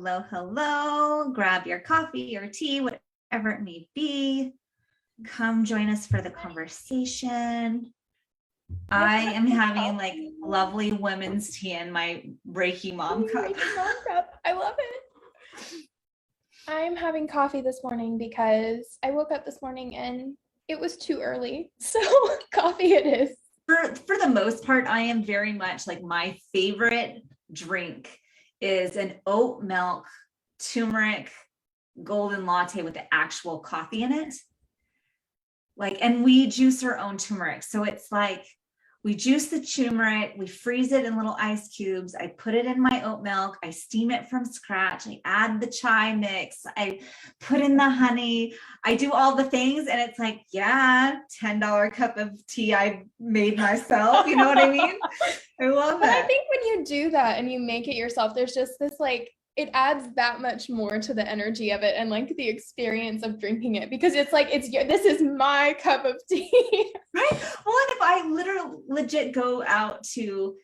hello, hello. Grab your coffee or tea, whatever it may be. Come join us for the conversation. I am having like lovely women's tea in my Reiki mom cup. Reiki mom cup. I love it. I'm having coffee this morning because I woke up this morning and it was too early. So coffee it is. For the most part, I am very much like my favorite drink is an oat milk turmeric golden latte with the actual coffee in it. Like, and we juice our own turmeric. So it's like we juice the turmeric, we freeze it in little ice cubes. I put it in my oat milk. I steam it from scratch. I add the chai mix. I put in the honey. I do all the things. And it's like, yeah, $10 cup of tea I made myself. You know what I mean? I love it. I think when you do that and you make it yourself, there's just this like, it adds that much more to the energy of it and like the experience of drinking it, because it's like, this is my cup of tea. Right. Well, and if I literally legit go out to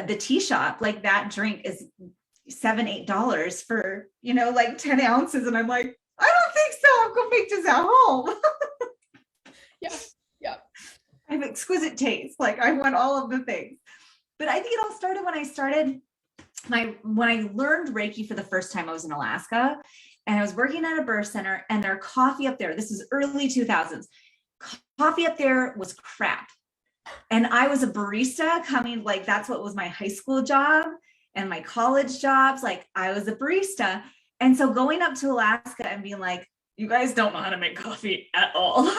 the tea shop, like that drink is $7-8 for, like 10 ounces. And I'm like, I don't think so. I'll go make this at home. Yeah. I have exquisite taste. Like I want all of the things, but I think it all started when I learned Reiki for the first time. I was in Alaska and I was working at a birth center, and their coffee up there, this is early 2000s, coffee up there was crap. And I was a barista coming, like that's what was my high school job and my college jobs. Like I was a barista. And so going up to Alaska and being like, you guys don't know how to make coffee at all.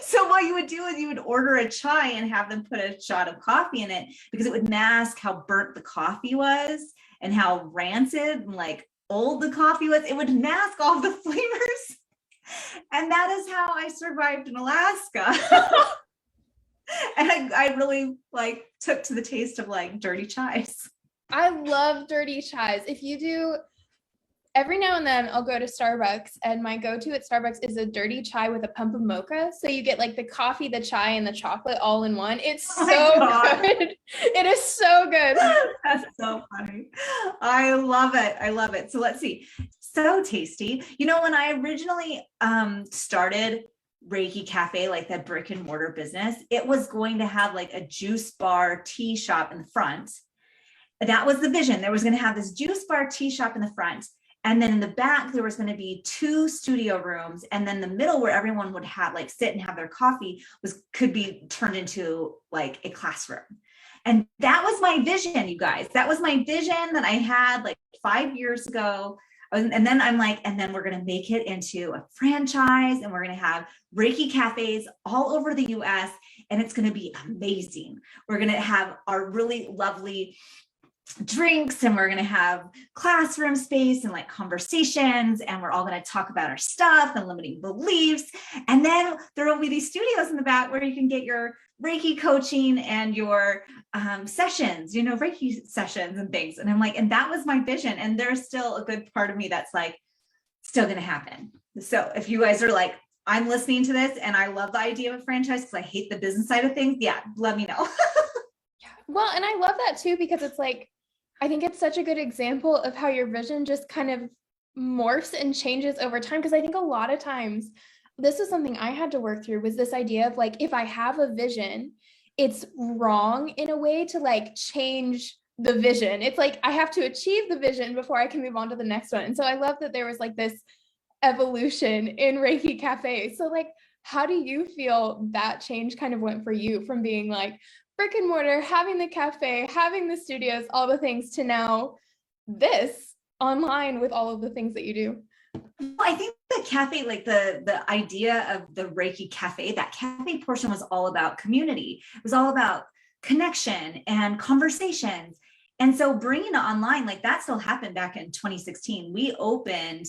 So what you would do is you would order a chai and have them put a shot of coffee in it, because it would mask how burnt the coffee was and how rancid and like old the coffee was. It would mask all the flavors. And that is how I survived in Alaska. And I really like took to the taste of like dirty chais. I love dirty chais. If you do, every now and then I'll go to Starbucks, and my go-to at Starbucks is a dirty chai with a pump of mocha. So you get like the coffee, the chai, and the chocolate all in one. It's so good. It is so good. That's so funny. I love it. I love it. So let's see. So tasty. When I originally started ReikiCafe, like that brick and mortar business, it was going to have like a juice bar tea shop in the front. That was the vision. There was going to have this juice bar tea shop in the front. And then in the back, there was going to be 2 studio rooms. And then the middle, where everyone would have like sit and have their coffee, could be turned into like a classroom. And that was my vision, you guys. That was my vision that I had like 5 years ago. And then I'm like, and then we're going to make it into a franchise, and we're going to have Reiki cafes all over the US, and it's going to be amazing. We're going to have our really lovely drinks, and we're going to have classroom space and like conversations, and we're all going to talk about our stuff and limiting beliefs. And then there will be these studios in the back where you can get your Reiki coaching and your sessions, Reiki sessions and things. And I'm like, and that was my vision. And there's still a good part of me that's like, still going to happen. So if you guys are like, I'm listening to this and I love the idea of a franchise because I hate the business side of things, yeah, let me know. Well, and I love that too, because it's like, I think it's such a good example of how your vision just kind of morphs and changes over time. Because I think a lot of times, this is something I had to work through, was this idea of like, if I have a vision, it's wrong in a way to like change the vision. It's like, I have to achieve the vision before I can move on to the next one. And so I love that there was like this evolution in Reiki Cafe. So like, how do you feel that change kind of went for you from being like brick and mortar, having the cafe, having the studios, all the things, to now this online with all of the things that you do? Well, I think the cafe, like the idea of the Reiki Cafe, that cafe portion was all about community. It was all about connection and conversations. And so bringing it online, like that still happened back in 2016. We opened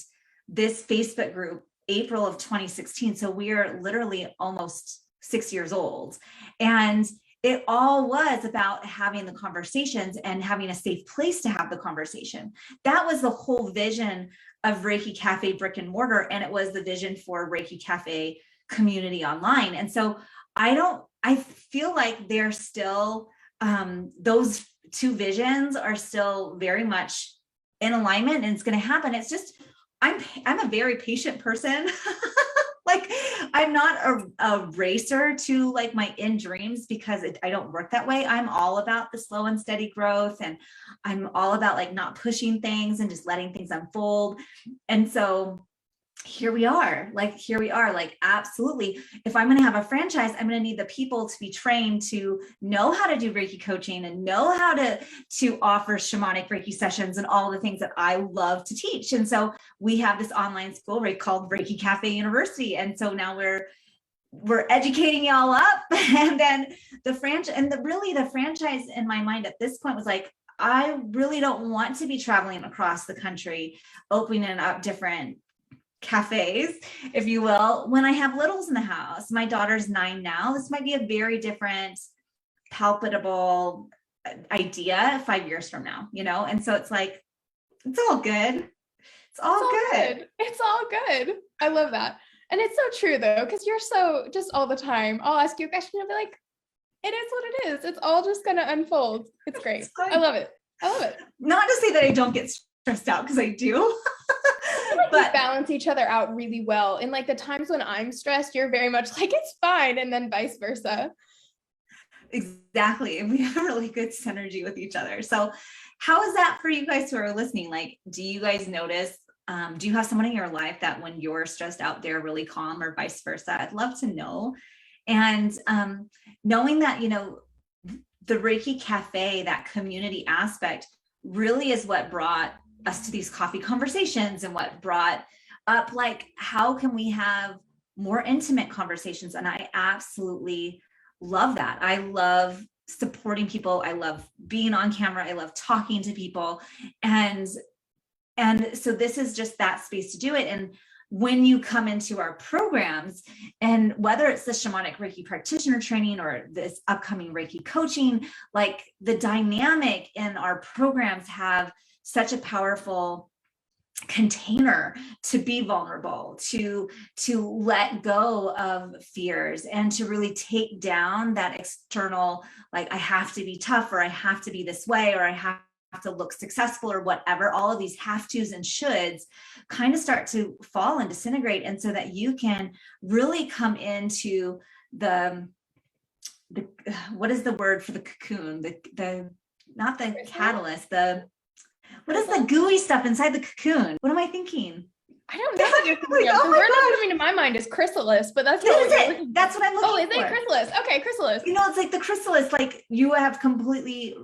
this Facebook group April of 2016. So we are literally almost 6 years old. And it all was about having the conversations and having a safe place to have the conversation. That was the whole vision of Reiki Cafe brick and mortar. And it was the vision for Reiki Cafe community online. And so I feel like they're still, those 2 visions are still very much in alignment and it's going to happen. It's just, I'm a very patient person. Like I'm not a racer to like my end dreams because I don't work that way. I'm all about the slow and steady growth. And I'm all about like not pushing things and just letting things unfold. And so here we are, like, absolutely. If I'm going to have a franchise, I'm going to need the people to be trained to know how to do Reiki coaching and know how to offer shamanic Reiki sessions and all the things that I love to teach. And so we have this online school called Reiki Cafe University. And so now we're educating y'all up. And then the franchise, and the franchise in my mind at this point was like, I really don't want to be traveling across the country, opening up different cafes, if you will, when I have littles in the house. My daughter's 9 now. This might be a very different, palpable idea 5 years from now, And so it's like, it's all good. It's all good. It's all good. I love that. And it's so true though, because you're so just all the time, I'll ask you a question and I'll be like, it is what it is. It's all just going to unfold. It's great. I love it. Not to say that I don't get stressed out, because I do. But we balance each other out really well. And like the times when I'm stressed, you're very much like, it's fine. And then vice versa. Exactly. And we have really good synergy with each other. So how is that for you guys who are listening? Like, do you guys notice, do you have someone in your life that when you're stressed out, they're really calm, or vice versa? I'd love to know. And knowing that, the Reiki Cafe, that community aspect really is what brought us to these coffee conversations and what brought up, like, how can we have more intimate conversations? And I absolutely love that. I love supporting people. I love being on camera. I love talking to people. And so this is just that space to do it. And when you come into our programs, and whether it's the shamanic Reiki practitioner training or this upcoming Reiki coaching, like the dynamic in our programs have such a powerful container to be vulnerable, to let go of fears, and to really take down that external, like, I have to be tough, or I have to be this way, or I have to look successful, or whatever. All of these have tos and shoulds kind of start to fall and disintegrate. And so that you can really come into the what is the word for the cocoon? The not the catalyst, what is the gooey stuff inside the cocoon? What am I thinking? I don't know what you're thinking of. The word that's coming to my mind is chrysalis, but that's what it. That's what I'm looking for. Oh, is it chrysalis? Okay, chrysalis. It's like the chrysalis, like you have completely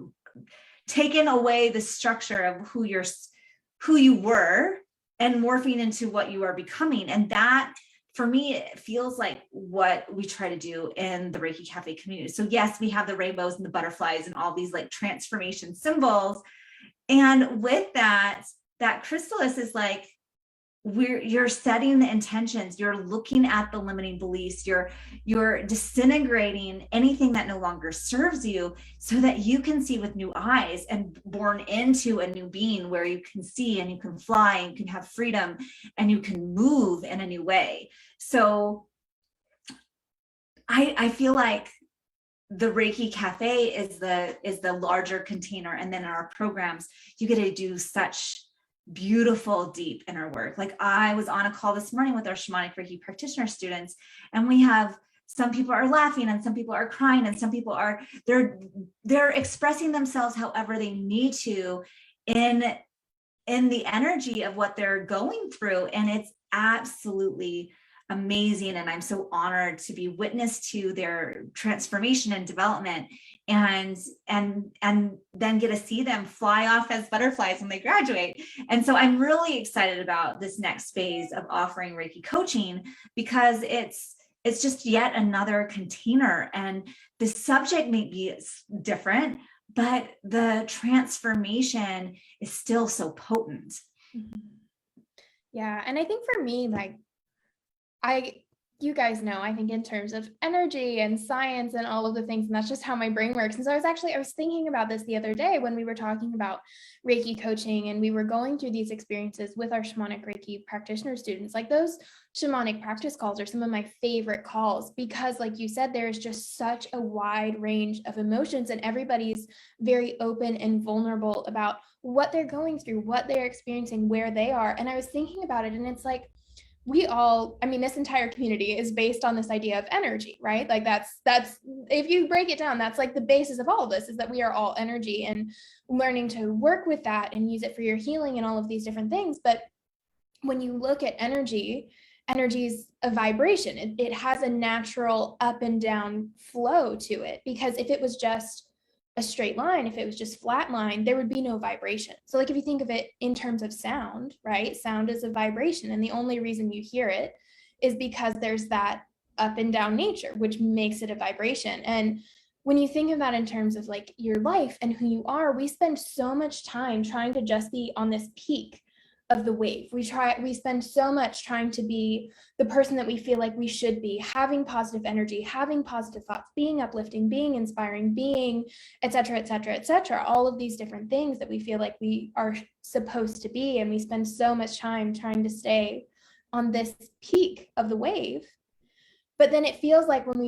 taken away the structure of who you were and morphing into what you are becoming. And that, for me, it feels like what we try to do in the Reiki Cafe community. So yes, we have the rainbows and the butterflies and all these like transformation symbols. And with that chrysalis is like, you're setting the intentions, you're looking at the limiting beliefs, you're disintegrating anything that no longer serves you, so that you can see with new eyes and born into a new being where you can see and you can fly and you can have freedom and you can move in a new way. So I feel like the Reiki Cafe is the larger container, and then in our programs you get to do such beautiful, deep inner work. Like, I was on a call this morning with our shamanic Reiki practitioner students, and we have some people are laughing and some people are crying and some people are they're expressing themselves however they need to in the energy of what they're going through. And it's absolutely amazing. And I'm so honored to be witness to their transformation and development, and then get to see them fly off as butterflies when they graduate. And so I'm really excited about this next phase of offering Reiki coaching, because it's just yet another container, and the subject may be different, but the transformation is still so potent. Yeah. And I think for me, like, you guys know, I think in terms of energy and science and all of the things, and that's just how my brain works. And so I was thinking about this the other day when we were talking about Reiki coaching, and we were going through these experiences with our shamanic Reiki practitioner students. Like, those shamanic practice calls are some of my favorite calls, because like you said, there's just such a wide range of emotions, and everybody's very open and vulnerable about what they're going through, what they're experiencing, where they are. And I was thinking about it, and it's like, this entire community is based on this idea of energy, right? Like, that's if you break it down, that's like the basis of all of this, is that we are all energy, and learning to work with that and use it for your healing and all of these different things. But when you look at energy, energy's a vibration. It has a natural up and down flow to it, because if it was just a straight line, if it was just flat line, there would be no vibration. So like, if you think of it in terms of sound, right? Sound is a vibration, and the only reason you hear it is because there's that up and down nature, which makes it a vibration. And when you think of that in terms of like your life and who you are, we spend so much time trying to just be on this peak of the wave. We spend so much trying to be the person that we feel like we should be, having positive energy, having positive thoughts, being uplifting, being inspiring, being et cetera, et cetera, et cetera, all of these different things that we feel like we are supposed to be. And we spend so much time trying to stay on this peak of the wave. But then it feels like when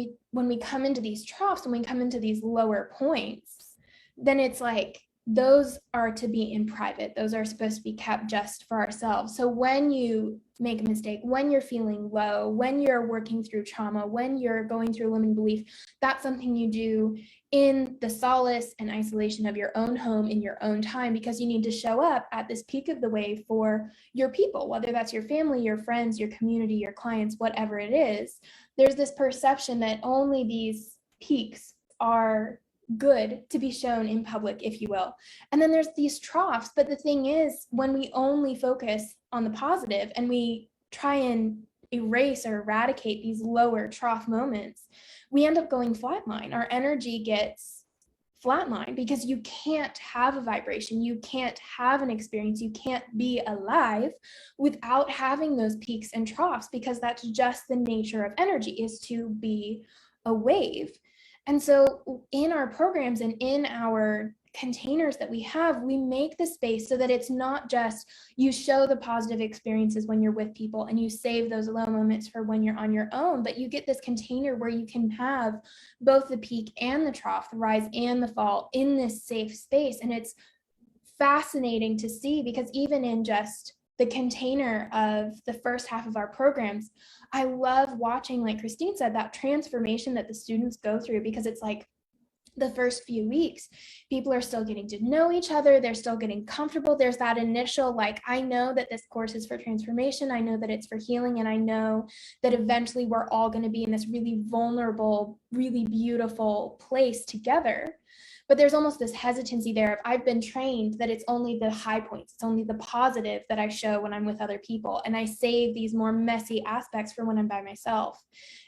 we come into these troughs, when we come into these lower points, then it's like, those are to be in private. Those are supposed to be kept just for ourselves. So when you make a mistake, when you're feeling low, when you're working through trauma, when you're going through limiting belief, that's something you do in the solace and isolation of your own home, in your own time, because you need to show up at this peak of the wave for your people, whether that's your family, your friends, your community, your clients, whatever it is. There's this perception that only these peaks are good to be shown in public, if you will. And then there's these troughs. But the thing is, when we only focus on the positive and we try and erase or eradicate these lower trough moments, we end up going flatline. Our energy gets flatline, because you can't have a vibration, you can't have an experience, you can't be alive without having those peaks and troughs, because that's just the nature of energy, is to be a wave. And so in our programs and in our containers that we have, we make the space so that it's not just you show the positive experiences when you're with people and you save those low moments for when you're on your own, but you get this container where you can have both the peak and the trough, the rise and the fall, in this safe space. And it's fascinating to see, because even in just the container of the first half of our programs, I love watching, like Christine said, that transformation that the students go through, because it's like, the first few weeks, people are still getting to know each other. They're still getting comfortable. There's that initial, like, I know that this course is for transformation. I know that it's for healing. And I know that eventually we're all going to be in this really vulnerable, really beautiful place together. But there's almost this hesitancy there of, I've been trained that it's only the high points, it's only the positive that I show when I'm with other people. And I save these more messy aspects for when I'm by myself.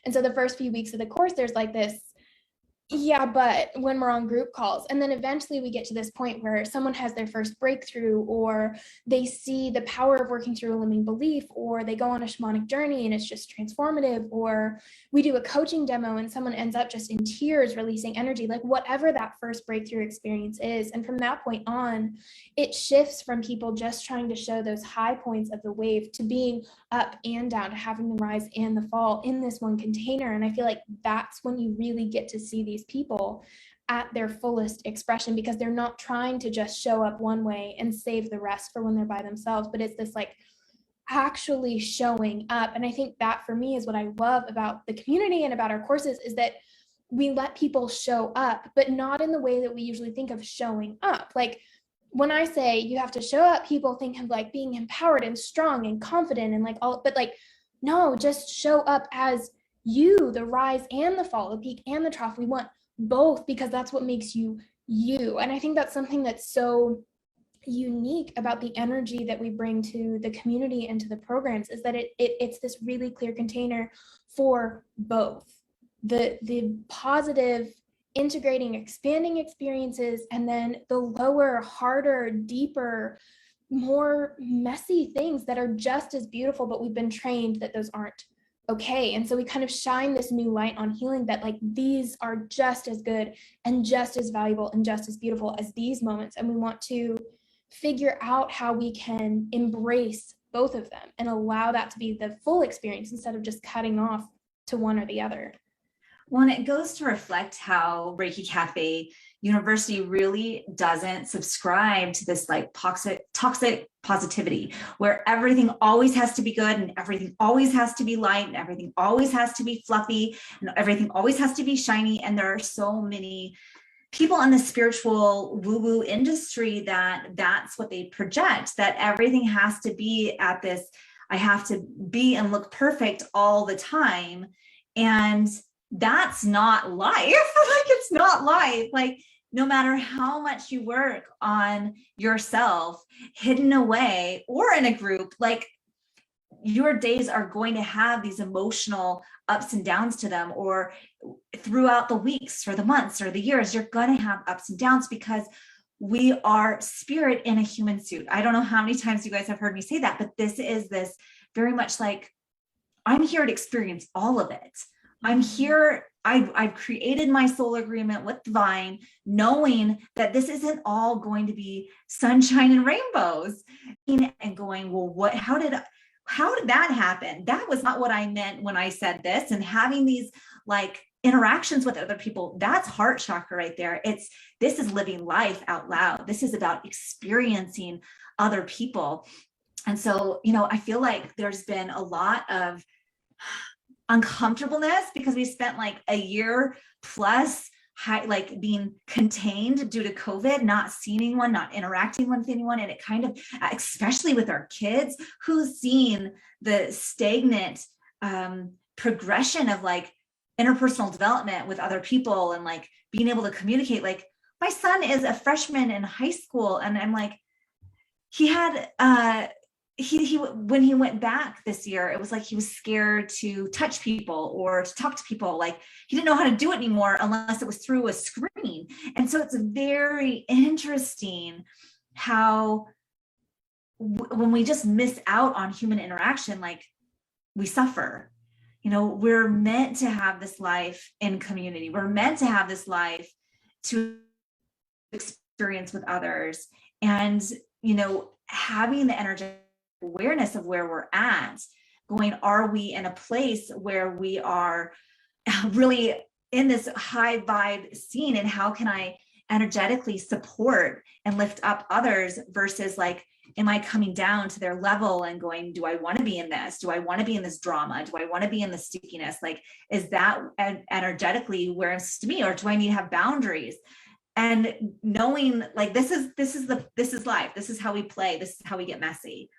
And so the first few weeks of the course, there's like this, yeah, but when we're on group calls, and then eventually we get to this point where someone has their first breakthrough, or they see the power of working through a limiting belief, or they go on a shamanic journey and it's just transformative, or we do a coaching demo and someone ends up just in tears releasing energy, like whatever that first breakthrough experience is. And from that point on, it shifts from people just trying to show those high points of the wave to being up and down, to having the rise and the fall in this one container. And I feel like that's when you really get to see these people at their fullest expression, because they're not trying to just show up one way and save the rest for when they're by themselves, but it's this like actually showing up. And I think that for me is what I love about the community and about our courses, is that we let people show up, but not in the way that we usually think of showing up. Like, when I say you have to show up, people think of like being empowered and strong and confident and like all, but like, no, just show up as you, the rise and the fall, the peak and the trough. We want both, because that's what makes you you. And I think that's something that's so unique about the energy that we bring to the community and to the programs, is that it's this really clear container for both the positive, integrating, expanding experiences, and then the lower, harder, deeper, more messy things that are just as beautiful, but we've been trained that those aren't okay. And so we kind of shine this new light on healing, that like these are just as good and just as valuable and just as beautiful as these moments. And we want to figure out how we can embrace both of them and allow that to be the full experience instead of just cutting off to one or the other. Well, and it goes to reflect how Reiki Cafe University really doesn't subscribe to this like toxic positivity where everything always has to be good and everything always has to be light and everything always has to be fluffy and everything always has to be shiny. And there are so many people in the spiritual woo-woo industry that's what they project, that everything has to be at this, I have to be and look perfect all the time. And that's not life. Like, it's not life. Like, no matter how much you work on yourself, hidden away or in a group, like, your days are going to have these emotional ups and downs to them, or throughout the weeks or the months or the years, you're going to have ups and downs because we are spirit in a human suit. I don't know how many times you guys have heard me say that, but this is this very much like, I'm here to experience all of it. I'm here. I've created my soul agreement with divine, knowing that this isn't all going to be sunshine and rainbows, and going, well, how did that happen? That was not what I meant when I said this. And having these like interactions with other people, that's heart chakra right there. This is living life out loud. This is about experiencing other people. And so, I feel like there's been a lot of uncomfortableness because we spent like a year plus like being contained due to COVID, not seeing anyone, not interacting with anyone. And it kind of, especially with our kids, who's seen the stagnant progression of like interpersonal development with other people and like being able to communicate. Like, my son is a freshman in high school, and I'm like, he had he when he went back this year, it was like he was scared to touch people or to talk to people. Like, he didn't know how to do it anymore unless it was through a screen. And so it's very interesting how when we just miss out on human interaction, like, we suffer. We're meant to have this life in community. We're meant to have this life to experience with others. And, having the energetic awareness of where we're at, going, are we in a place where we are really in this high vibe scene, and how can I energetically support and lift up others versus like, am I coming down to their level and going, do I want to be in this? Do I want to be in this drama? Do I want to be in the stickiness? Like, is that energetically where it's to me, or do I need to have boundaries? And knowing like, this is life. This is how we play. This is how we get messy.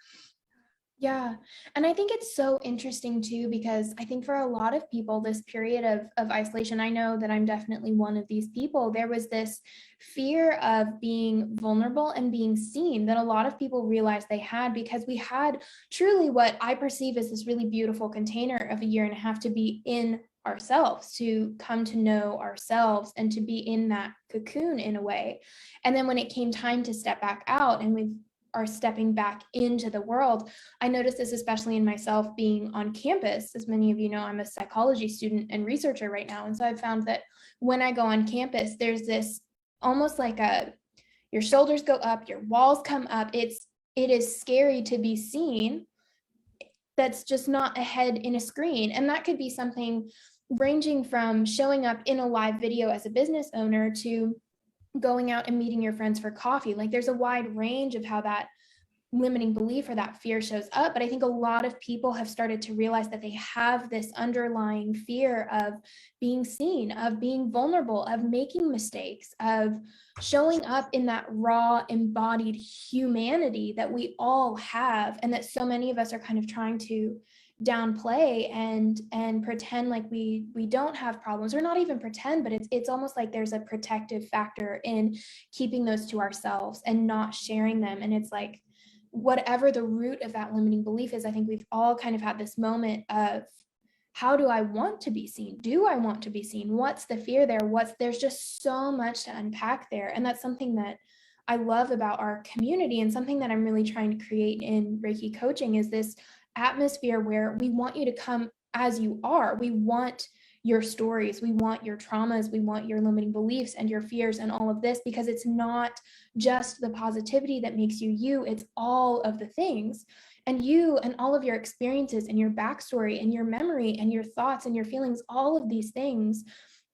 Yeah. And I think it's so interesting too, because I think for a lot of people, this period of isolation, I know that I'm definitely one of these people, there was this fear of being vulnerable and being seen that a lot of people realized they had, because we had truly what I perceive as this really beautiful container of a year and a half to be in ourselves, to come to know ourselves and to be in that cocoon in a way. And then when it came time to step back out and we are stepping back into the world, I noticed this especially in myself being on campus. As many of you know, I'm a psychology student and researcher right now. And so I've found that when I go on campus, there's this almost like your shoulders go up, your walls come up. It is scary to be seen. That's just not a head in a screen. And that could be something ranging from showing up in a live video as a business owner to going out and meeting your friends for coffee. Like, there's a wide range of how that limiting belief or that fear shows up. But I think a lot of people have started to realize that they have this underlying fear of being seen, of being vulnerable, of making mistakes, of showing up in that raw, embodied humanity that we all have, and that so many of us are kind of trying to downplay and pretend like we don't have problems, or not even pretend, but it's almost like there's a protective factor in keeping those to ourselves and not sharing them. And it's like, whatever the root of that limiting belief is, I think we've all kind of had this moment of, how do I want to be seen? Do I want to be seen? What's the fear there? There's just so much to unpack there. And that's something that I love about our community, and something that I'm really trying to create in Reiki coaching is this atmosphere where we want you to come as you are. We want your stories, we want your traumas, we want your limiting beliefs and your fears and all of this, because it's not just the positivity that makes you you, it's all of the things. And you and all of your experiences and your backstory and your memory and your thoughts and your feelings, all of these things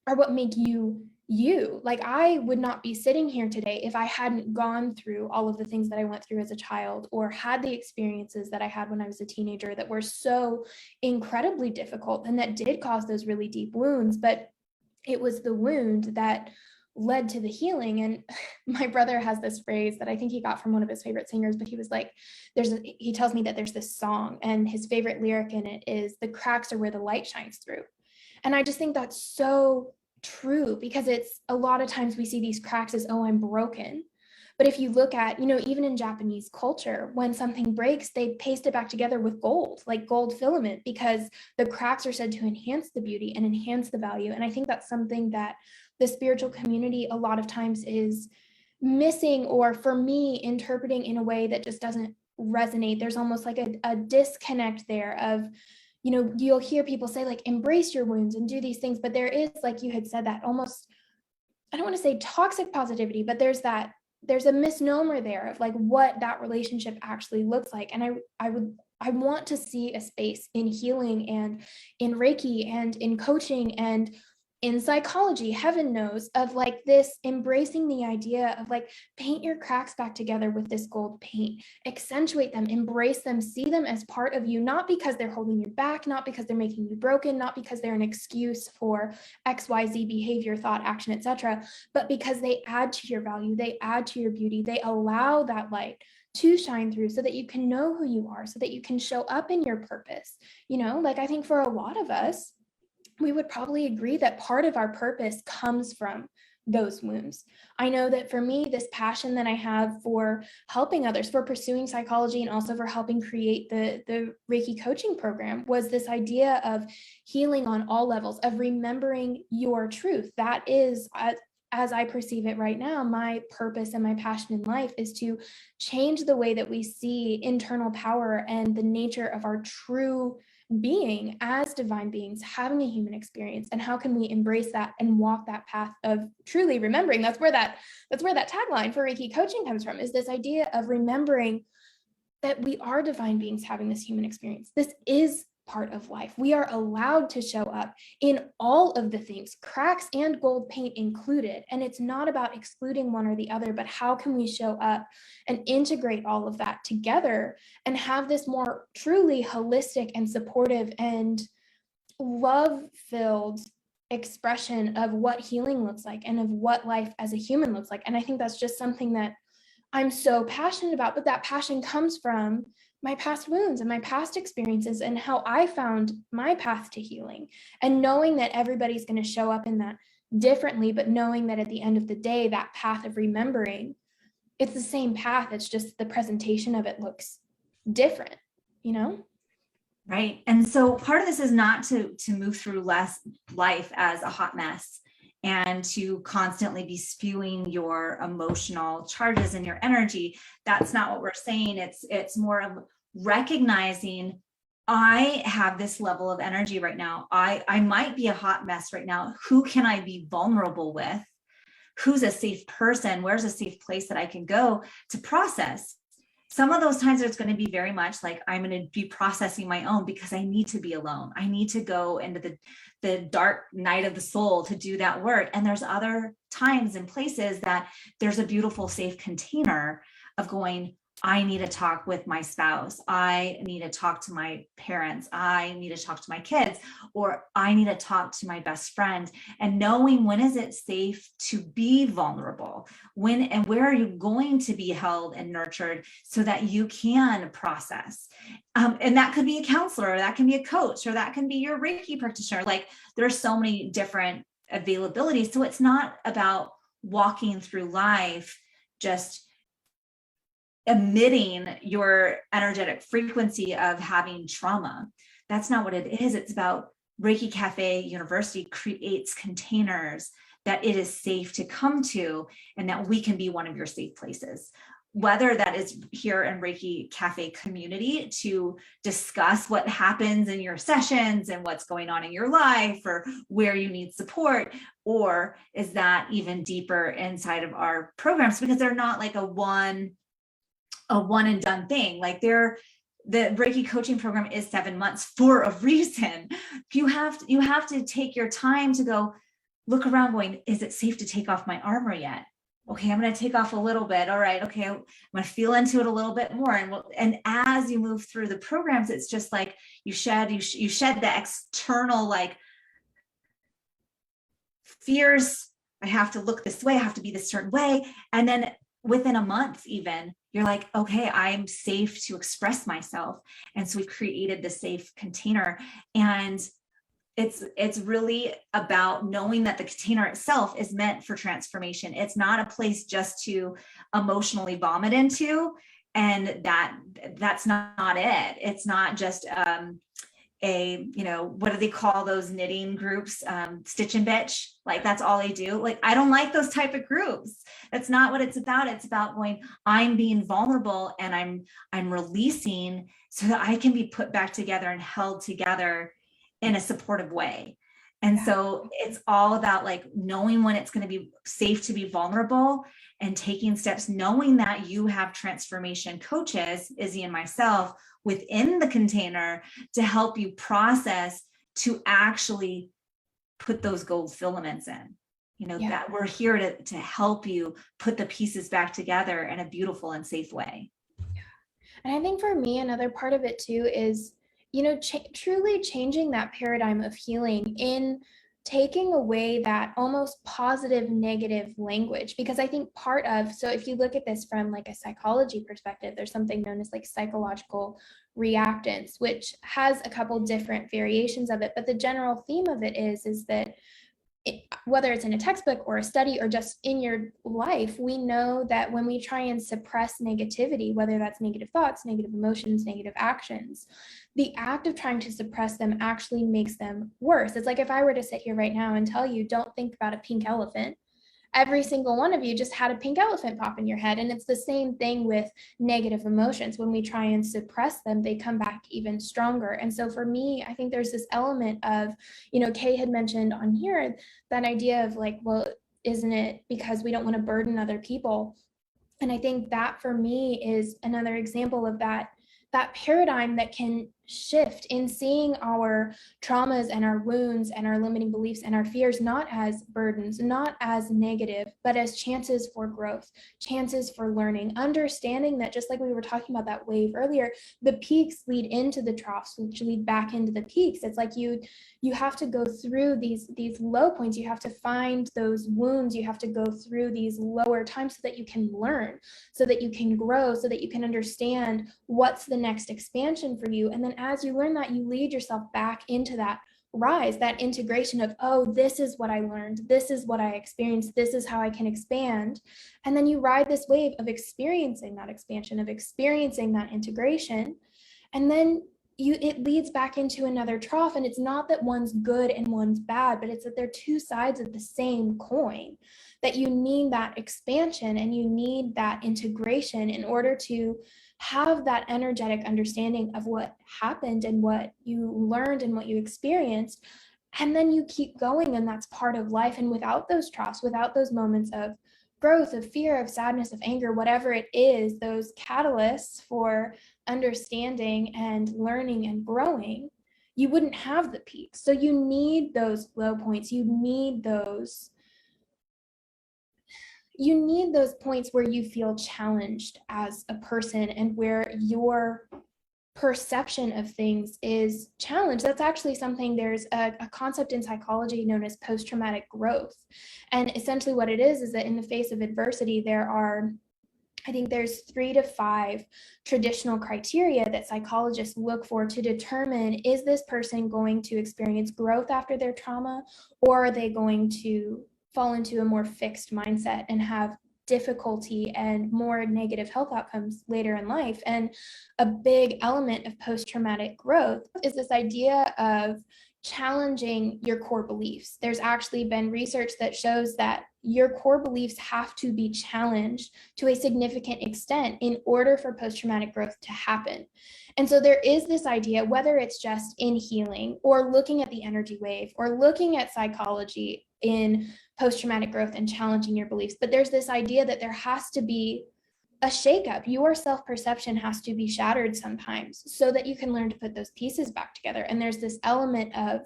are what make you you. Like, I would not be sitting here today if I hadn't gone through all of the things that I went through as a child, or had the experiences that I had when I was a teenager that were so incredibly difficult and that did cause those really deep wounds. But it was the wound that led to the healing. And my brother has this phrase that I think he got from one of his favorite singers, but he was like, he tells me that there's this song and his favorite lyric in it is, "The cracks are where the light shines through." And I just think that's so true, because it's a lot of times we see these cracks as, oh, I'm broken. But if you look at, even in Japanese culture, when something breaks, they paste it back together with gold, like gold filament, because the cracks are said to enhance the beauty and enhance the value. And I think that's something that the spiritual community a lot of times is missing, or for me, interpreting in a way that just doesn't resonate. There's almost like a disconnect there of, you'll hear people say like, embrace your wounds and do these things. But there is, like you had said, that almost, I don't want to say toxic positivity, but there's a misnomer there of like what that relationship actually looks like. And I want to see a space in healing and in Reiki and in coaching and in psychology, heaven knows, of like this embracing the idea of like, paint your cracks back together with this gold paint, accentuate them, embrace them, see them as part of you, not because they're holding you back, not because they're making you broken, not because they're an excuse for XYZ behavior, thought, action, etc., but because they add to your value, they add to your beauty, they allow that light to shine through so that you can know who you are, so that you can show up in your purpose. Like I think for a lot of us, we would probably agree that part of our purpose comes from those wounds. I know that for me, this passion that I have for helping others, for pursuing psychology, and also for helping create the Reiki coaching program, was this idea of healing on all levels, of remembering your truth. That is, as I perceive it right now, my purpose and my passion in life is to change the way that we see internal power and the nature of our true being as divine beings having a human experience, and how can we embrace that and walk that path of truly remembering. That's where that tagline for Reiki coaching comes from, is this idea of remembering that we are divine beings having this human experience. This is part of life. We are allowed to show up in all of the things, cracks and gold paint included. And it's not about excluding one or the other, but how can we show up and integrate all of that together and have this more truly holistic and supportive and love-filled expression of what healing looks like and of what life as a human looks like. And I think that's just something that I'm so passionate about, but that passion comes from my past wounds and my past experiences and how I found my path to healing, and knowing that everybody's going to show up in that differently, but knowing that at the end of the day, that path of remembering, it's the same path. It's just the presentation of it looks different, Right. And so part of this is not to move through life as a hot mess and to constantly be spewing your emotional charges and your energy. That's not what we're saying. It's more of recognizing, I have this level of energy right now. I might be a hot mess right now. Who can I be vulnerable with? Who's a safe person? Where's a safe place that I can go to process? Some of those times it's going to be very much like I'm going to be processing my own because I need to be alone. I need to go into the dark night of the soul to do that work. And there's other times and places that there's a beautiful, safe container of going, I need to talk with my spouse. I need to talk to my parents. I need to talk to my kids, or I need to talk to my best friend. And knowing when is it safe to be vulnerable, when and where are you going to be held and nurtured so that you can process. And that could be a counselor, or that can be a coach, or that can be your Reiki practitioner. Like there's so many different availabilities. So it's not about walking through life just emitting your energetic frequency of having trauma. That's not what it is. It's about Reiki Cafe University creates containers that it is safe to come to, and that we can be one of your safe places. whether that is here in Reiki Cafe community to discuss what happens in your sessions and what's going on in your life or where you need support, or is that even deeper inside of our programs, because they're not like a one and done thing. Like the Reiki coaching program is 7 months for a reason. You have to take your time to go look around going, is it safe to take off my armor yet? Okay, I'm going to take off a little bit. All right. Okay. I'm going to feel into it a little bit more. And as you move through the programs, it's just like you shed the external like fears. I have to look this way. I have to be this certain way. And then within a month, even you're like, okay, I'm safe to express myself. And so we've created the safe container, and it's really about knowing that the container itself is meant for transformation. It's not a place just to emotionally vomit into. And that's not it. It's not just what do they call those knitting groups? Stitch and bitch. Like that's all they do. Like, I don't like those type of groups. That's not what it's about. It's about going, I'm being vulnerable and I'm releasing so that I can be put back together and held together in a supportive way. And so it's all about like knowing when it's going to be safe to be vulnerable and taking steps, knowing that you have transformation coaches, Izzy and myself, within the container to help you process to actually put those gold filaments in, that we're here to help you put the pieces back together in a beautiful and safe way. And I think for me, another part of it too is truly changing that paradigm of healing in taking away that almost positive negative language, because I think so if you look at this from like a psychology perspective, there's something known as like psychological reactance, which has a couple different variations of it, but the general theme of it is that whether it's in a textbook or a study or just in your life, we know that when we try and suppress negativity, whether that's negative thoughts, negative emotions, negative actions, the act of trying to suppress them actually makes them worse. It's like if I were to sit here right now and tell you, don't think about a pink elephant, every single one of you just had a pink elephant pop in your head. And it's the same thing with negative emotions. When we try and suppress them, they come back even stronger. And so for me, I think there's this element of, Kay had mentioned on here, that idea of like, well, isn't it because we don't want to burden other people? And I think that for me is another example of that paradigm that can shift in seeing our traumas and our wounds and our limiting beliefs and our fears not as burdens, not as negative, but as chances for growth, chances for learning, understanding that just like we were talking about that wave earlier, the peaks lead into the troughs, which lead back into the peaks. It's like you have to go through these low points. You have to find those wounds. You have to go through these lower times so that you can learn, so that you can grow, so that you can understand what's the next expansion for you. And then as you learn that, you lead yourself back into that rise, that integration of, oh, this is what I learned, this is what I experienced, this is how I can expand. And then you ride this wave of experiencing that expansion, of experiencing that integration. And then it leads back into another trough. And it's not that one's good and one's bad, but it's that they're two sides of the same coin, that you need that expansion and you need that integration in order to have that energetic understanding of what happened and what you learned and what you experienced. And then you keep going, and that's part of life. And without those troughs, without those moments of growth, of fear, of sadness, of anger, whatever it is, those catalysts for understanding and learning and growing, you wouldn't have the peaks. So you need those low points. You need those points where you feel challenged as a person and where your perception of things is challenged. That's actually something, there's a concept in psychology known as post-traumatic growth. And essentially what it is that in the face of adversity, there's 3 to 5 traditional criteria that psychologists look for to determine, is this person going to experience growth after their trauma, or are they going to fall into a more fixed mindset and have difficulty and more negative health outcomes later in life. And a big element of post-traumatic growth is this idea of challenging your core beliefs. There's actually been research that shows that your core beliefs have to be challenged to a significant extent in order for post-traumatic growth to happen. And so there is this idea, whether it's just in healing or looking at the energy wave or looking at psychology in post-traumatic growth and challenging your beliefs, but there's this idea that there has to be a shakeup. Your self-perception has to be shattered sometimes so that you can learn to put those pieces back together. And there's this element of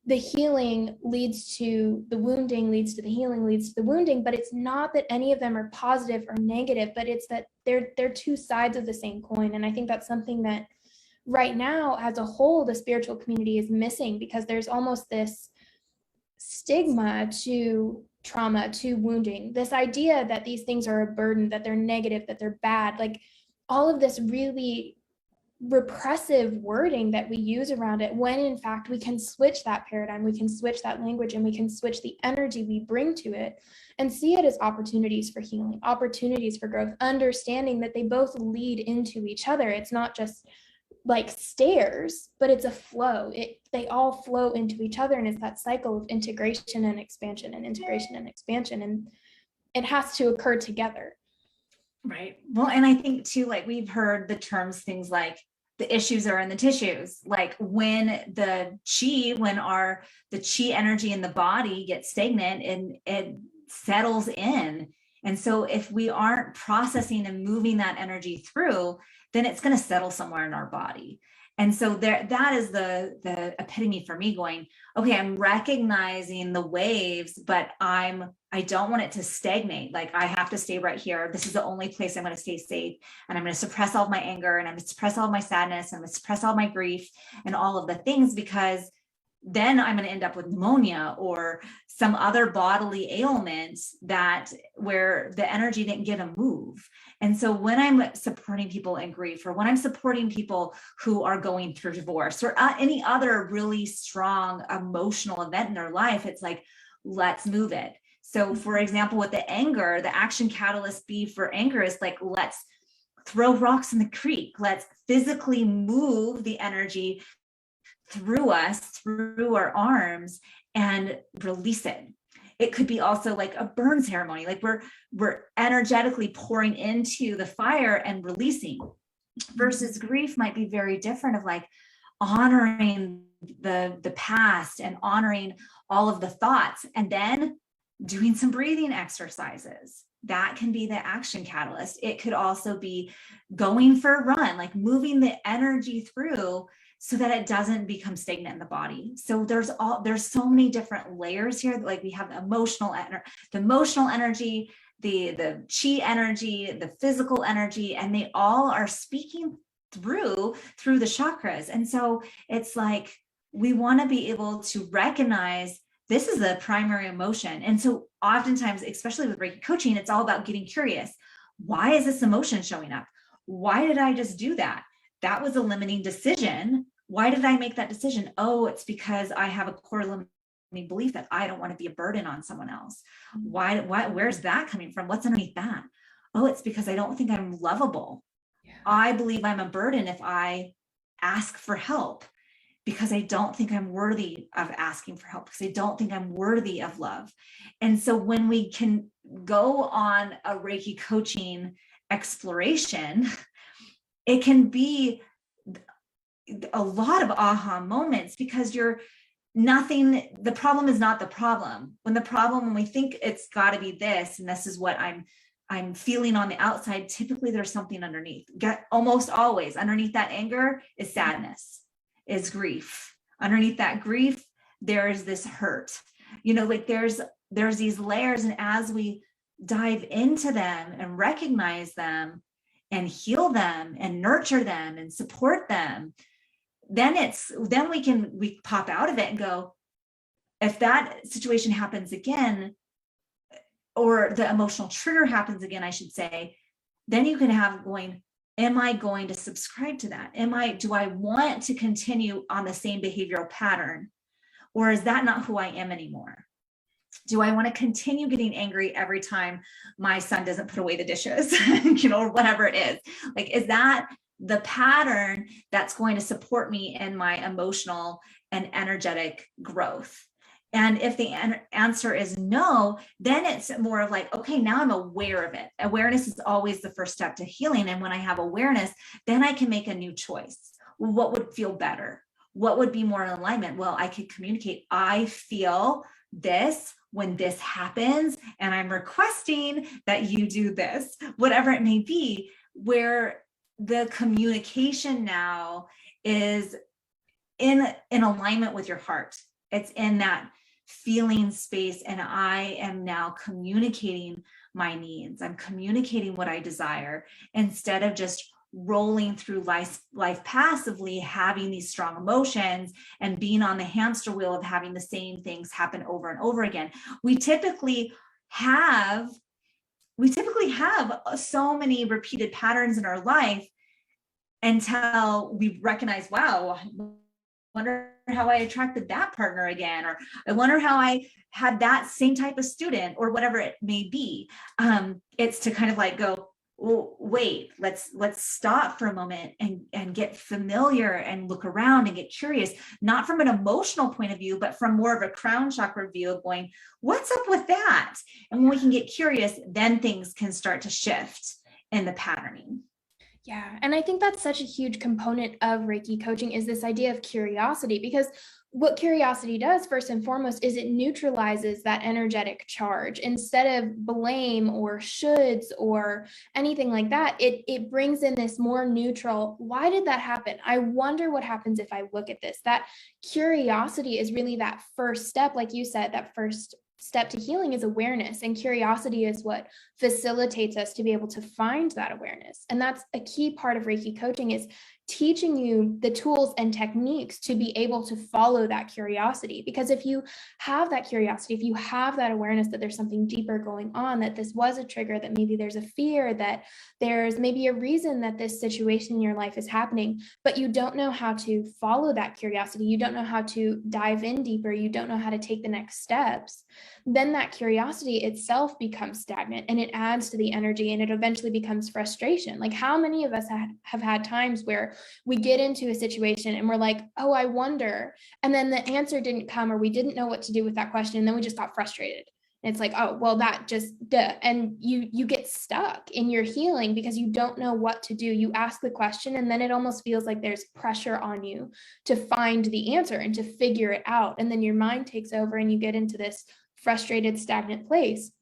the healing leads to the wounding, leads to the healing, leads to the wounding, but it's not that any of them are positive or negative, but it's that they're two sides of the same coin. And I think that's something that right now, as a whole, the spiritual community is missing, because there's almost this stigma to trauma, to wounding, this idea that these things are a burden, that they're negative, that they're bad, like all of this really repressive wording that we use around it, when in fact we can switch that paradigm, we can switch that language, and we can switch the energy we bring to it and see it as opportunities for healing, opportunities for growth, understanding that they both lead into each other. It's not just like stairs, but it's a flow. They all flow into each other, and it's that cycle of integration and expansion and integration and expansion, and it has to occur together. Right. Well, and I think too, like we've heard the terms, things like the issues are in the tissues, like when the chi energy in the body gets stagnant and it settles in. And so if we aren't processing and moving that energy through, then it's going to settle somewhere in our body. And so that is the epitome for me, going, okay, I'm recognizing the waves, but I don't want it to stagnate. Like I have to stay right here. This is the only place I'm going to stay safe. And I'm going to suppress all of my anger, and I'm going to suppress all of my sadness, and I'm going to suppress all my grief and all of the things, because then I'm going to end up with pneumonia or some other bodily ailments where the energy didn't get a move. And so when I'm supporting people in grief, or when I'm supporting people who are going through divorce or any other really strong emotional event in their life, it's like, let's move it. So for example, with the anger, the action catalyst B for anger is like, let's throw rocks in the creek. Let's physically move the energy through us, through our arms, and release it. It could be also like a burn ceremony, like we're energetically pouring into the fire and releasing, versus grief might be very different, of like honoring the past and honoring all of the thoughts, and then doing some breathing exercises. That can be the action catalyst. It could also be going for a run, like moving the energy through so that it doesn't become stagnant in the body. So there's so many different layers here. Like we have the emotional energy, the chi energy, the physical energy, and they all are speaking through the chakras. And so it's like, we want to be able to recognize this is the primary emotion. And so oftentimes, especially with Reiki coaching, it's all about getting curious. Why is this emotion showing up? Why did I just do that? That was a limiting decision. Why did I make that decision? Oh, it's because I have a core limiting belief that I don't want to be a burden on someone else. Why, where's that coming from? What's underneath that? Oh, it's because I don't think I'm lovable. Yeah. I believe I'm a burden if I ask for help, because I don't think I'm worthy of asking for help, because I don't think I'm worthy of love. And so when we can go on a Reiki coaching exploration, it can be a lot of aha moments, because the problem is not the problem. When we think it's got to be this, and this is what I'm feeling on the outside, typically there's something underneath. Almost always underneath that anger is sadness, is grief. Underneath that grief, there is this hurt. Like there's these layers, and as we dive into them and recognize them and heal them and nurture them and support them, then we pop out of it and go, if that situation happens again, or the emotional trigger happens again, I should say, then you can have going, am I going to subscribe to that? Do I want to continue on the same behavioral pattern? Or is that not who I am anymore? Do I want to continue getting angry every time my son doesn't put away the dishes, or whatever it is? Like, is that the pattern that's going to support me in my emotional and energetic growth? And if the answer is no, then it's more of like, okay, now I'm aware of it. Awareness is always the first step to healing. And when I have awareness, then I can make a new choice. What would feel better? What would be more in alignment? Well, I could communicate, I feel this when this happens, and I'm requesting that you do this, whatever it may be, where the communication now is in alignment with your heart. It's in that feeling space, and I am now communicating my needs. I'm communicating what I desire instead of just rolling through life passively, having these strong emotions and being on the hamster wheel of having the same things happen over and over again. We typically have so many repeated patterns in our life until we recognize, wow, wonder how I attracted that partner again, or I wonder how I had that same type of student, or whatever it may be. It's to kind of like go, well, wait, let's stop for a moment and get familiar and look around and get curious, not from an emotional point of view, but from more of a crown chakra view of going, what's up with that? And when we can get curious, then things can start to shift in the patterning. Yeah. And I think that's such a huge component of Reiki coaching is this idea of curiosity, because what curiosity does first and foremost is it neutralizes that energetic charge. Instead of blame or shoulds or anything like that, it brings in this more neutral, why did that happen? I wonder what happens if I look at this. That curiosity is really that first step, like you said, that first step to healing is awareness, and curiosity is what facilitates us to be able to find that awareness. And that's a key part of Reiki coaching, is teaching you the tools and techniques to be able to follow that curiosity. Because if you have that curiosity, if you have that awareness that there's something deeper going on, that this was a trigger, that maybe there's a fear, that there's maybe a reason that this situation in your life is happening, but you don't know how to follow that curiosity, you don't know how to dive in deeper, you don't know how to take the next steps, then that curiosity itself becomes stagnant, and it adds to the energy, and it eventually becomes frustration. Like, how many of us have had times where we get into a situation and we're like, oh, I wonder, and then the answer didn't come, or we didn't know what to do with that question, and then we just got frustrated. And it's like, oh, well, that just duh. And you get stuck in your healing because you don't know what to do. You ask the question, and then it almost feels like there's pressure on you to find the answer and to figure it out. And then your mind takes over and you get into this frustrated, stagnant place.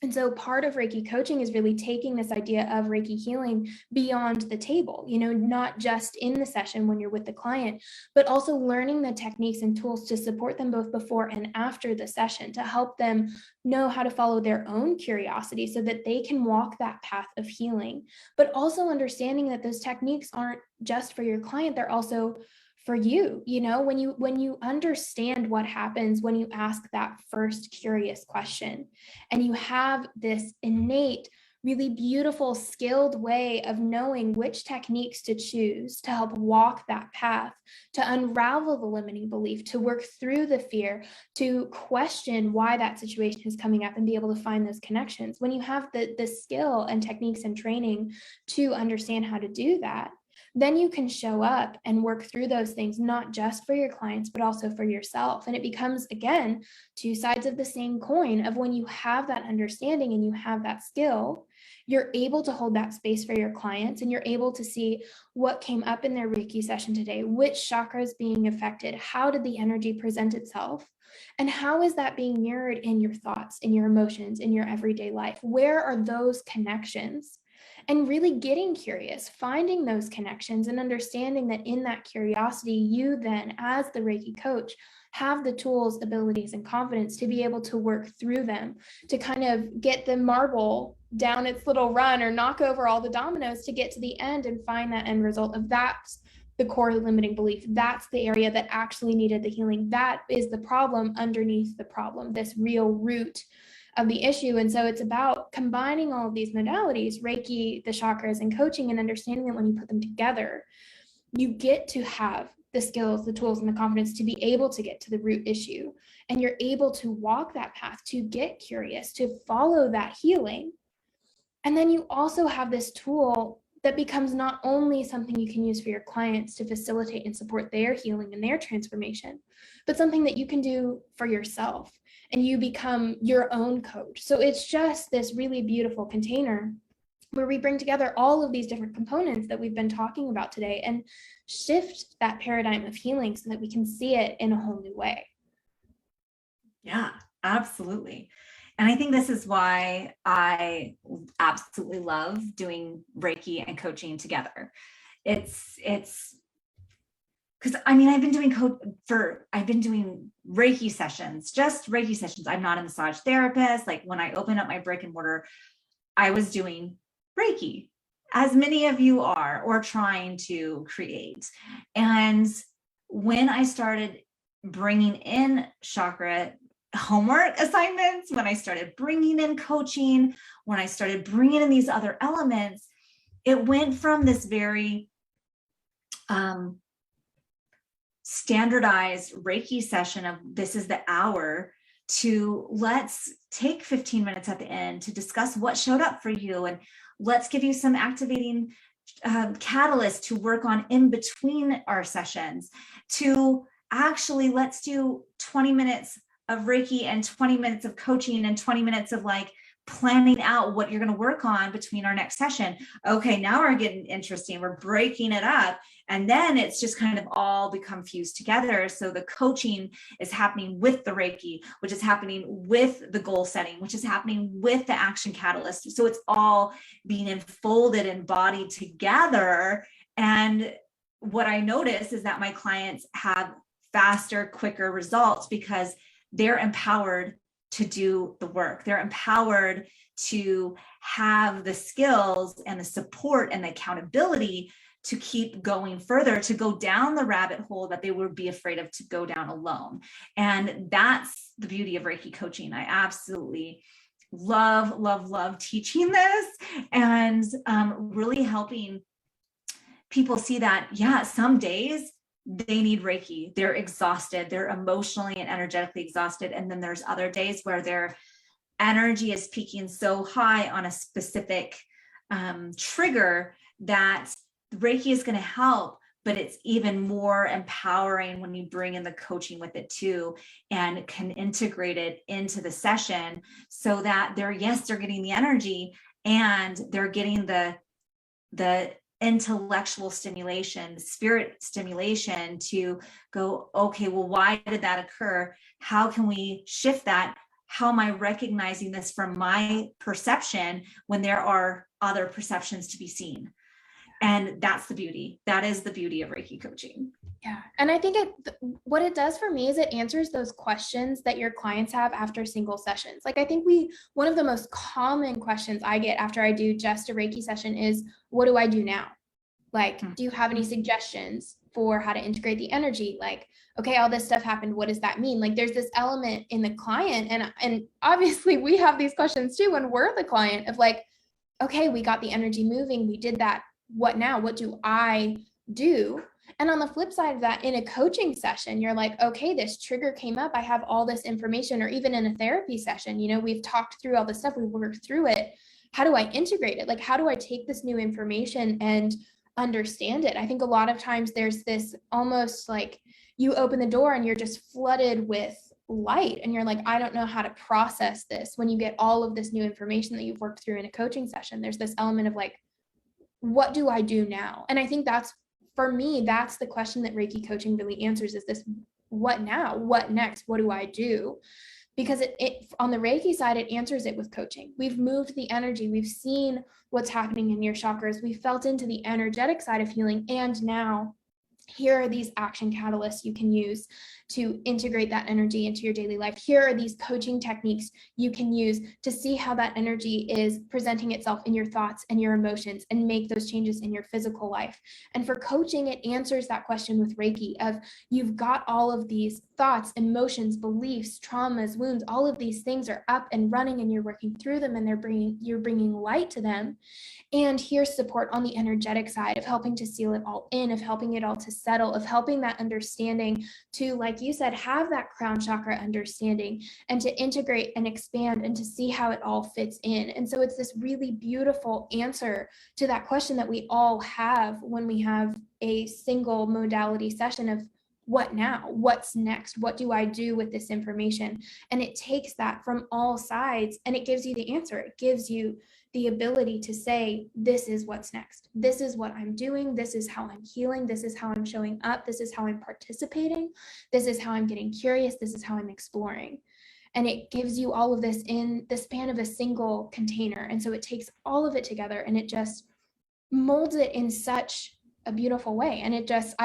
And so part of Reiki coaching is really taking this idea of Reiki healing beyond the table, not just in the session when you're with the client, but also learning the techniques and tools to support them both before and after the session, to help them know how to follow their own curiosity so that they can walk that path of healing, but also understanding that those techniques aren't just for your client, they're also for you. When you understand what happens when you ask that first curious question, and you have this innate, really beautiful, skilled way of knowing which techniques to choose to help walk that path, to unravel the limiting belief, to work through the fear, to question why that situation is coming up and be able to find those connections. When you have the skill and techniques and training to understand how to do that, then you can show up and work through those things, not just for your clients, but also for yourself. And it becomes, again, two sides of the same coin of when you have that understanding and you have that skill, you're able to hold that space for your clients, and you're able to see what came up in their Reiki session today, which chakra is being affected, how did the energy present itself, and how is that being mirrored in your thoughts, in your emotions, in your everyday life? Where are those connections? And really getting curious, finding those connections, and understanding that in that curiosity, you then, as the Reiki coach, have the tools, abilities, and confidence to be able to work through them, to kind of get the marble down its little run, or knock over all the dominoes to get to the end and find that end result of that's the core limiting belief. That's the area that actually needed the healing. That is the problem underneath the problem, this real root of the issue. And so it's about combining all of these modalities, Reiki, the chakras, and coaching, and understanding that when you put them together, you get to have the skills, the tools, and the confidence to be able to get to the root issue. And you're able to walk that path, to get curious, to follow that healing. And then you also have this tool that becomes not only something you can use for your clients to facilitate and support their healing and their transformation, but something that you can do for yourself, and you become your own coach. So it's just this really beautiful container where we bring together all of these different components that we've been talking about today and shift that paradigm of healing so that we can see it in a whole new way. Yeah, absolutely. And I think this is why I absolutely love doing Reiki and coaching together. It's because I've been doing Reiki sessions, just Reiki sessions. I'm not a massage therapist. Like when I opened up my brick and mortar, I was doing Reiki, as many of you are, or trying to create. And when I started bringing in chakra homework assignments, when I started bringing in coaching, when I started bringing in these other elements, it went from this very standardized Reiki session of this is the hour to let's take 15 minutes at the end to discuss what showed up for you, and let's give you some activating catalysts to work on in between our sessions, to actually let's do 20 minutes of Reiki and 20 minutes of coaching and 20 minutes of like planning out what you're going to work on between our next session. Okay, now we're getting interesting. We're breaking it up. And then it's just kind of all become fused together. So the coaching is happening with the Reiki, which is happening with the goal setting, which is happening with the action catalyst. So it's all being enfolded and embodied together. And what I notice is that my clients have faster, quicker results because they're empowered to do the work. They're empowered to have the skills and the support and the accountability to keep going further, to go down the rabbit hole that they would be afraid of to go down alone. And that's the beauty of Reiki coaching. I absolutely love teaching this and really helping people see that, yeah, some days they need Reiki. They're exhausted. They're emotionally and energetically exhausted. And then there's other days where their energy is peaking so high on a specific trigger that Reiki is going to help, but it's even more empowering when you bring in the coaching with it too, and can integrate it into the session so that they're getting the energy and they're getting the intellectual stimulation, the spirit stimulation to go, okay, well, why did that occur? How can we shift that? How am I recognizing this from my perception when there are other perceptions to be seen? And that's the beauty. That is the beauty of Reiki coaching. Yeah. And I think what it does for me is it answers those questions that your clients have after single sessions. Like I think one of the most common questions I get after I do just a Reiki session is, what do I do now? Like, do you have any suggestions for how to integrate the energy? Like, okay, all this stuff happened. What does that mean? Like there's this element in the client. And obviously we have these questions too when we're the client of like, okay, we got the energy moving. We did that. What now? What do I do? And on the flip side of that, in a coaching session, you're like, okay, this trigger came up. I have all this information, or even in a therapy session, we've talked through all this stuff. We've worked through it. How do I integrate it? Like, how do I take this new information and understand it? I think a lot of times there's this almost like you open the door and you're just flooded with light. And you're like, I don't know how to process this. When you get all of this new information that you've worked through in a coaching session, there's this element of like, what do I do now? And I think for me, that's the question that Reiki coaching really answers, is this, what now? What next? What do I do? Because it on the Reiki side, it answers it with coaching. We've moved the energy. We've seen what's happening in your chakras. We felt into the energetic side of healing. And now here are these action catalysts you can use to integrate that energy into your daily life. Here are these coaching techniques you can use to see how that energy is presenting itself in your thoughts and your emotions and make those changes in your physical life. And for coaching, it answers that question with Reiki of, you've got all of these thoughts, emotions, beliefs, traumas, wounds, all of these things are up and running, and you're working through them, and you're bringing light to them. And here's support on the energetic side of helping to seal it all in, of helping it all to settle, of helping that understanding to, like you said, have that crown chakra understanding and to integrate and expand and to see how it all fits in. And so it's this really beautiful answer to that question that we all have when we have a single modality session of what now? What's next? What do I do with this information? And it takes that from all sides and it gives you the answer. It gives you the ability to say, this is what's next. This is what I'm doing. This is how I'm healing. This is how I'm showing up. This is how I'm participating. This is how I'm getting curious. This is how I'm exploring. And it gives you all of this in the span of a single container. And so it takes all of it together and it just molds it in such a beautiful way. And it just,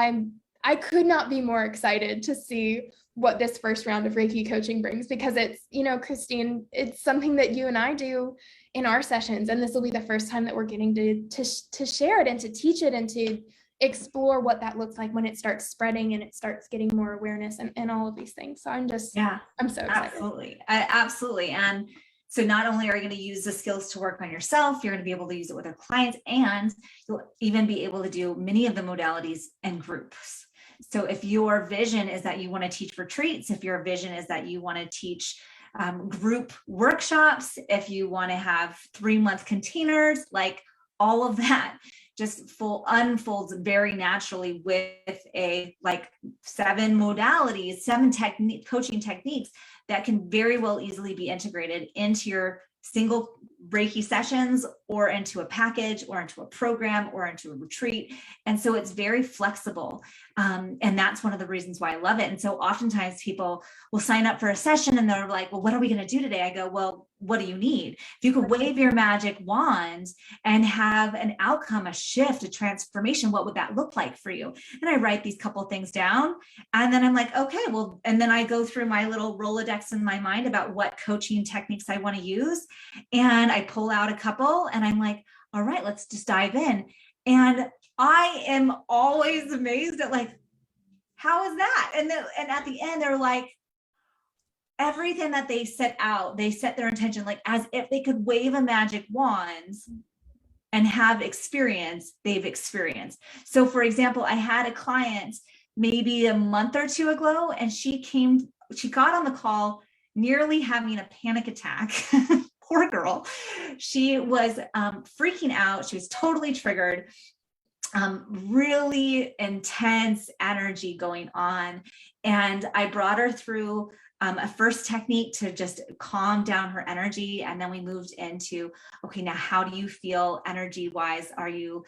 I could not be more excited to see what this first round of Reiki coaching brings, because it's, Christine, it's something that you and I do in our sessions. And this will be the first time that we're getting to share it and to teach it and to explore what that looks like when it starts spreading and it starts getting more awareness and all of these things. So I'm so excited. Absolutely. And so not only are you going to use the skills to work on yourself, you're going to be able to use it with our clients, and you'll even be able to do many of the modalities in groups. So if your vision is that you want to teach retreats, if your vision is that you want to teach group workshops, if you want to have 3-month containers, like all of that just unfolds very naturally with a 7 modalities, 7 coaching techniques that can very well easily be integrated into your single Reiki sessions or into a package or into a program or into a retreat. And so it's very flexible. And that's one of the reasons why I love it. And so oftentimes people will sign up for a session and they're like, well, what are we going to do today? I go, well, what do you need? If you could wave your magic wand and have an outcome, a shift, a transformation, what would that look like for you? And I write these couple things down and then I'm like, okay, well, and then I go through my little Rolodex in my mind about what coaching techniques I want to use. And I pull out a couple and I'm like, all right, let's just dive in. And I am always amazed at how is that? And at the end, they're like, everything that they set out, they set their intention, as if they could wave a magic wand and have experience, they've experienced. So for example, I had a client maybe a month or two ago, and she got on the call nearly having a panic attack. Poor girl. She was freaking out. She was totally triggered. Really intense energy going on. And I brought her through a first technique to just calm down her energy. And then we moved into, okay, now how do you feel energy wise? Are you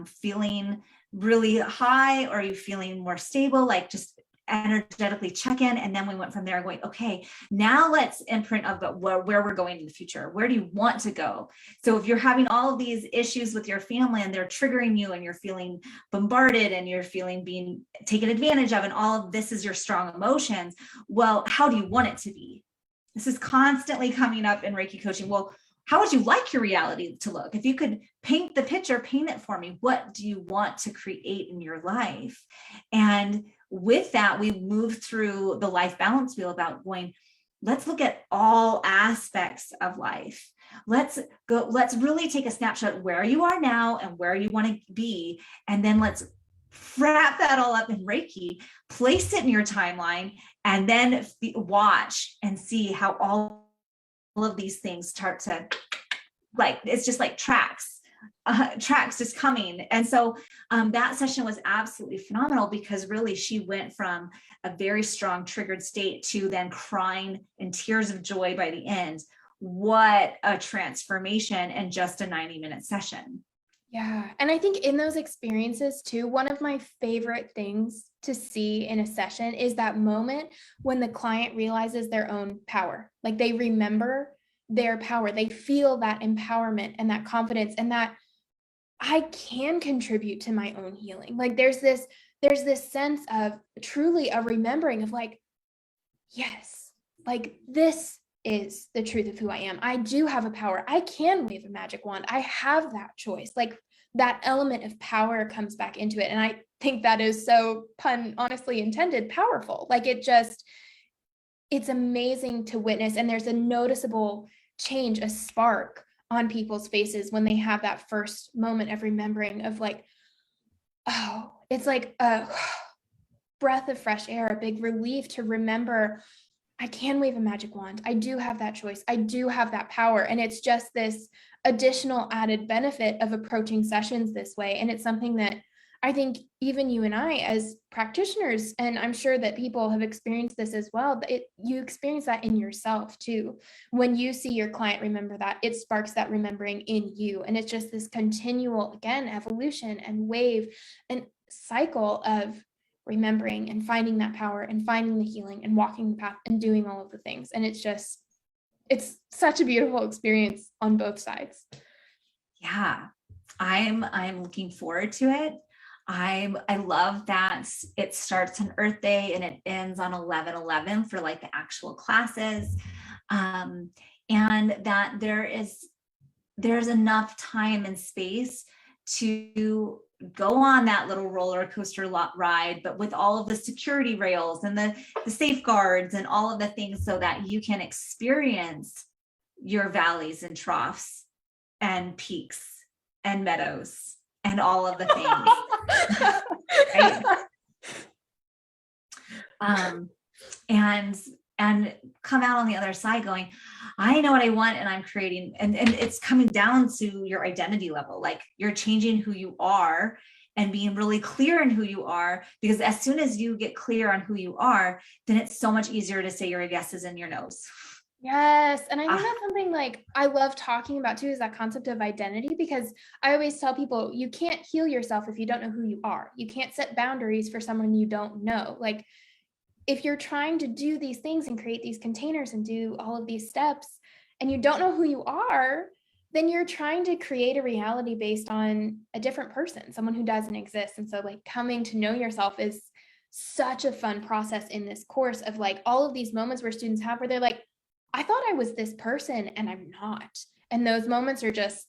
feeling really high? Or are you feeling more stable? Just energetically check in. And then we went from there going, okay, now let's imprint of where we're going in the future. Where do you want to go? So if you're having all of these issues with your family and they're triggering you and you're feeling bombarded and you're feeling being taken advantage of, and all of this is your strong emotions, well, how do you want it to be? This is constantly coming up in Reiki coaching. Well, how would you like your reality to look? If you could paint the picture, paint it for me. What do you want to create in your life? And with that, we moved through the life balance wheel about going, let's look at all aspects of life. Let's really take a snapshot of where you are now and where you want to be. And then let's wrap that all up in Reiki, place it in your timeline, and then watch and see how all of these things start to, it's just like tracks just coming. And so that session was absolutely phenomenal, because really she went from a very strong triggered state to then crying in tears of joy by the end. What a transformation in just a 90-minute session. Yeah. And I think in those experiences too, one of my favorite things to see in a session is that moment when the client realizes their own power. They remember their power. They feel that empowerment and that confidence, and that I can contribute to my own healing. There's this sense of truly a remembering of yes, this is the truth of who I am. I do have a power. I can wave a magic wand. I have that choice. that element of power comes back into it. And I think that is so, pun honestly intended, powerful. Like it's amazing to witness. And there's a noticeable change, a spark on people's faces when they have that first moment of remembering, of like, oh, it's like a breath of fresh air, a big relief to remember, I can wave a magic wand. I do have that choice. I do have that power. And it's just this additional added benefit of approaching sessions this way. And it's something that I think even you and I as practitioners, and I'm sure that people have experienced this as well, but you experience that in yourself too. When you see your client remember that, it sparks that remembering in you. And it's just this continual, again, evolution and wave and cycle of remembering and finding that power and finding the healing and walking the path and doing all of the things. And it's such a beautiful experience on both sides. Yeah, I'm looking forward to it. I love that it starts on Earth Day and it ends on 11/11 for like the actual classes. And that there's enough time and space to go on that little roller coaster ride, but with all of the security rails and the safeguards and all of the things, so that you can experience your valleys and troughs and peaks and meadows and all of the things. Right? And come out on the other side going, I know what I want and I'm creating, and it's coming down to your identity level. Like you're changing who you are and being really clear in who you are, because as soon as you get clear on who you are, then it's so much easier to say your yeses and your nos. Yes. And I think that's something like I love talking about too, is that concept of identity, because I always tell people you can't heal yourself if you don't know who you are. You can't set boundaries for someone you don't know. Like if you're trying to do these things and create these containers and do all of these steps and you don't know who you are, then you're trying to create a reality based on a different person, someone who doesn't exist. And so like coming to know yourself is such a fun process in this course, of like all of these moments where students have where they're like, I thought I was this person and I'm not. And those moments are just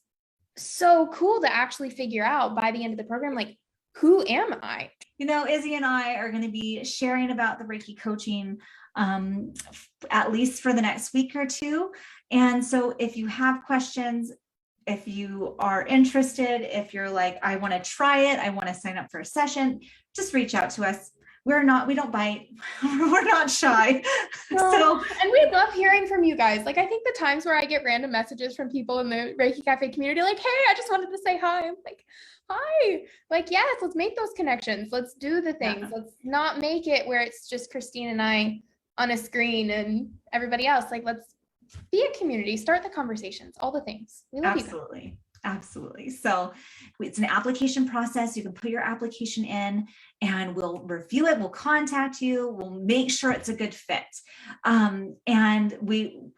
so cool to actually figure out by the end of the program, like, who am I? You know, Izzy and I are going to be sharing about the Reiki coaching at least for the next week or two. And so if you have questions, if you are interested, if you're like, I want to try it, I want to sign up for a session, just reach out to us. We don't bite. We're not shy. No. And we love hearing from you guys. Like, I think the times where I get random messages from people in the Reiki Cafe community, like, hey, I just wanted to say hi. I'm like, hi. Like, yes, let's make those connections. Let's do the things. Yeah. Let's not make it where it's just Christine and I on a screen and everybody else. Like, let's be a community, start the conversations, all the things. We love Absolutely. You. Absolutely. So it's an application process. You can put your application in and we'll review it. We'll contact you. We'll make sure it's a good fit. And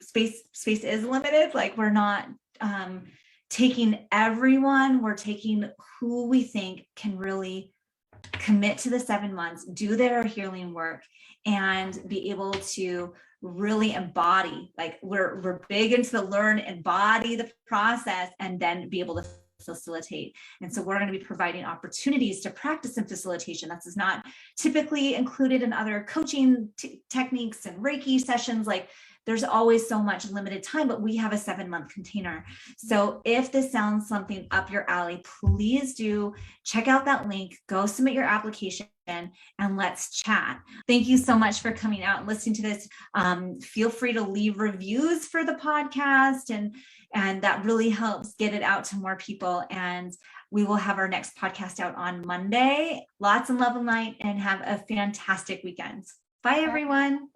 space is limited. Like we're not taking everyone. We're taking who we think can really commit to the 7 months, do their healing work, and be able to really embody. Like we're big into the learn, embody the process, and then be able to facilitate. And so we're going to be providing opportunities to practice in facilitation. That is not typically included in other coaching techniques and Reiki sessions. Like there's always so much limited time, but we have a 7-month container. So if this sounds something up your alley, please do check out that link, go submit your application, and let's chat. Thank you so much for coming out and listening to this. Feel free to leave reviews for the podcast, and that really helps get it out to more people. And we will have our next podcast out on Monday. Lots of love and light, and have a fantastic weekend. Bye, everyone.